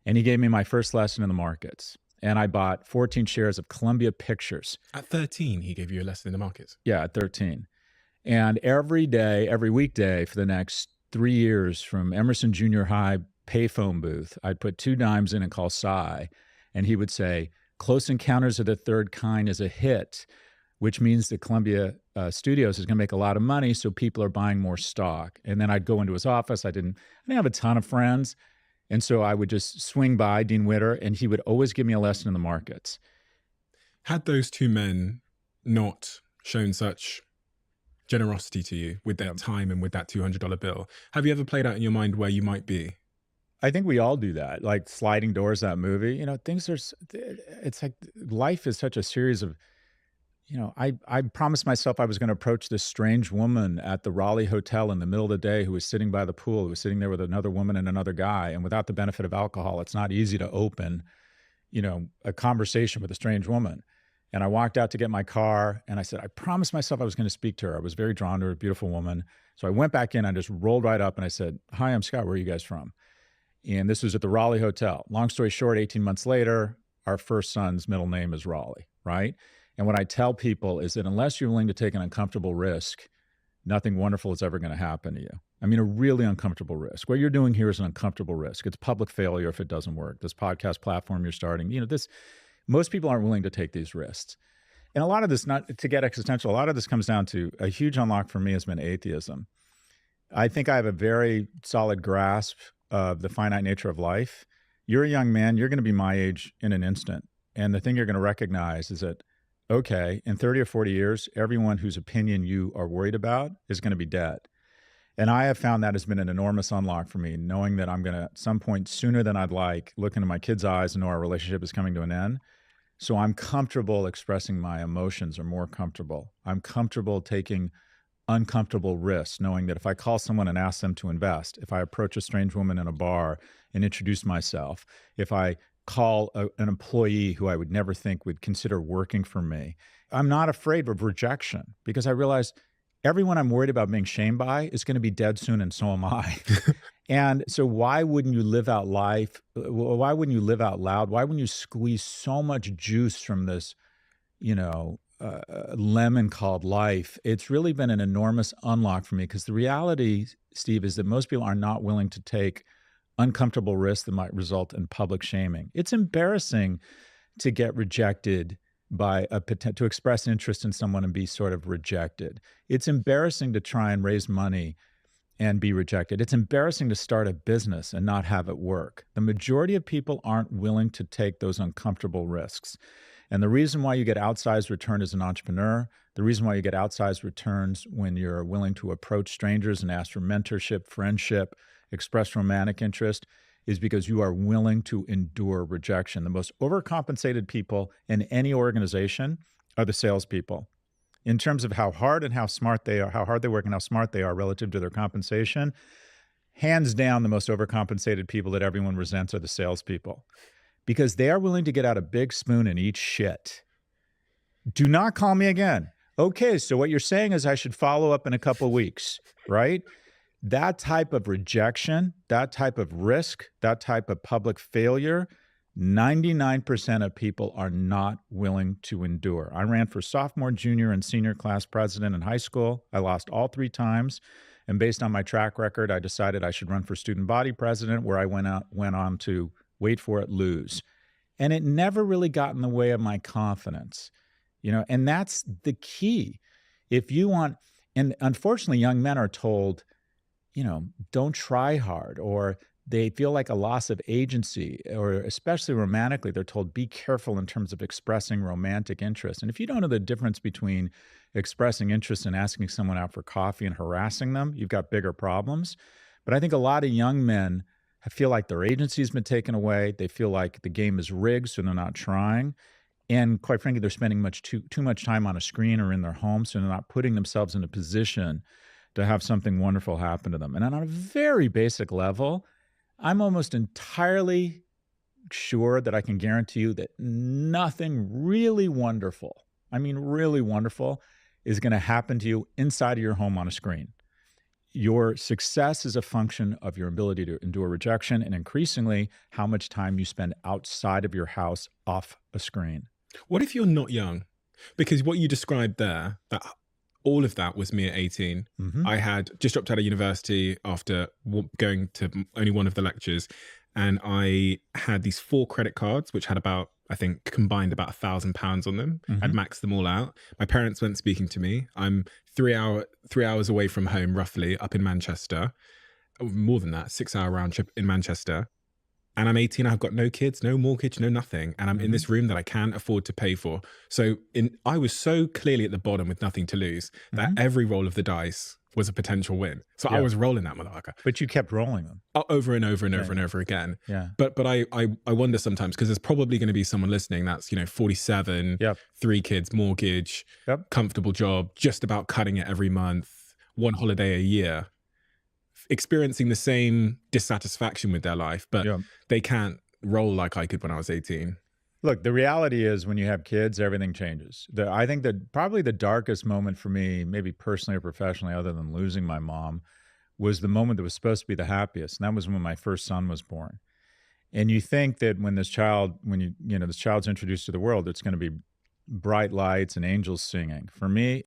And he gave me my first lesson in the markets. And I bought 14 shares of Columbia Pictures. At 13, he gave you a lesson in the markets. Yeah, at 13. And every day, every weekday for the next 3 years, from Emerson Junior High payphone booth, I'd put 2 dimes in and call Cy, and he would say, Close Encounters of the Third Kind is a hit, which means that Columbia Studios is going to make a lot of money, so people are buying more stock. And then I'd go into his office. I didn't have a ton of friends, and so I would just swing by Dean Witter, and he would always give me a lesson in the markets. Had those two men not shown such generosity to you with their time and with that $200 bill, have you ever played out in your mind where you might be? I think we all do that, like Sliding Doors, that movie. It's like life is such a series of, I promised myself I was going to approach this strange woman at the Raleigh Hotel in the middle of the day who was sitting by the pool, who was sitting there with another woman and another guy. And without the benefit of alcohol, it's not easy to open, a conversation with a strange woman. And I walked out to get my car, and I said, I promised myself I was going to speak to her. I was very drawn to her, a beautiful woman. So I went back in, I just rolled right up, and I said, Hi, I'm Scott. Where are you guys from? And this was at the Raleigh Hotel. Long story short, 18 months later, our first son's middle name is Raleigh, right? And what I tell people is that unless you're willing to take an uncomfortable risk, nothing wonderful is ever going to happen to you. I mean, a really uncomfortable risk. What you're doing here is an uncomfortable risk. It's public failure if it doesn't work. This podcast platform you're starting, most people aren't willing to take these risks. And a lot of this, not to get existential, a lot of this comes down to a huge unlock for me has been atheism. I think I have a very solid grasp of the finite nature of life. You're a young man, you're going to be my age in an instant. And the thing you're going to recognize is that, okay, in 30 or 40 years, everyone whose opinion you are worried about is going to be dead. And I have found that has been an enormous unlock for me, knowing that I'm going to, at some point sooner than I'd like, look into my kids' eyes and know our relationship is coming to an end. So I'm comfortable expressing my emotions, or more comfortable. I'm comfortable taking uncomfortable risks, knowing that if I call someone and ask them to invest, if I approach a strange woman in a bar and introduce myself, if I call an employee who I would never think would consider working for me, I'm not afraid of rejection, because I realize everyone I'm worried about being shamed by is going to be dead soon, and so am I. And so why wouldn't you live out life? Why wouldn't you live out loud? Why wouldn't you squeeze so much juice from this, lemon called life? It's really been an enormous unlock for me, because the reality, Steve, is that most people are not willing to take uncomfortable risks that might result in public shaming. It's embarrassing to get rejected by to express interest in someone and be sort of rejected. It's embarrassing to try and raise money and be rejected. It's embarrassing to start a business and not have it work. The majority of people aren't willing to take those uncomfortable risks. And the reason why you get outsized return as an entrepreneur, the reason why you get outsized returns when you're willing to approach strangers and ask for mentorship, friendship, express romantic interest, is because you are willing to endure rejection. The most overcompensated people in any organization are the salespeople. In terms of how hard and how smart they are, how hard they work and how smart they are relative to their compensation, hands down, the most overcompensated people that everyone resents are the salespeople, because they are willing to get out a big spoon and eat shit. Do not call me again. Okay, so what you're saying is I should follow up in a couple of weeks, right? That type of rejection, that type of risk, that type of public failure, 99% of people are not willing to endure. I ran for sophomore, junior, and senior class president in high school. I lost all 3 times. And based on my track record, I decided I should run for student body president, where I went on to, wait for it, lose. And it never really got in the way of my confidence, and that's the key. If you want, and unfortunately, young men are told, don't try hard, or they feel like a loss of agency, or especially romantically, they're told, be careful in terms of expressing romantic interest. And if you don't know the difference between expressing interest and asking someone out for coffee and harassing them, you've got bigger problems. But I think a lot of young men feel like their agency has been taken away. They feel like the game is rigged, so they're not trying. And quite frankly, they're spending too much time on a screen or in their home, so they're not putting themselves in a position to have something wonderful happen to them. And on a very basic level, I'm almost entirely sure that I can guarantee you that nothing really wonderful, really wonderful, is going to happen to you inside of your home on a screen. your success is a function of your ability to endure rejection and increasingly how much time you spend outside of your house off a screen. What if you're not young? Because what you described there, that all of that was me at 18. Hmm. I had just dropped out of university after going to only one of the lectures. And I had these 4 credit cards, which had about, I think, combined about £1,000 on them. I'd maxed them all out. My parents weren't speaking to me. I'm 3 hours away from home, roughly, up in Manchester. Oh, more than that, 6-hour round trip in Manchester. And I'm 18, I've got no kids, no mortgage, no nothing. And I'm in this room that I can't afford to pay for. So I was so clearly at the bottom with nothing to lose that every roll of the dice was a potential win. So I was rolling that motherfucker. But you kept rolling them. Over and over and over and over again. Yeah. But I wonder sometimes, because there's probably going to be someone listening that's, 47, 3 kids, mortgage, comfortable job, just about cutting it every month, 1 holiday a year, experiencing the same dissatisfaction with their life, but they can't roll like I could when I was 18. Look, the reality is when you have kids, everything changes. I think that probably the darkest moment for me, maybe personally or professionally, other than losing my mom, was the moment that was supposed to be the happiest. And that was when my first son was born. And you think that when this child's introduced to the world, it's going to be bright lights and angels singing. For me,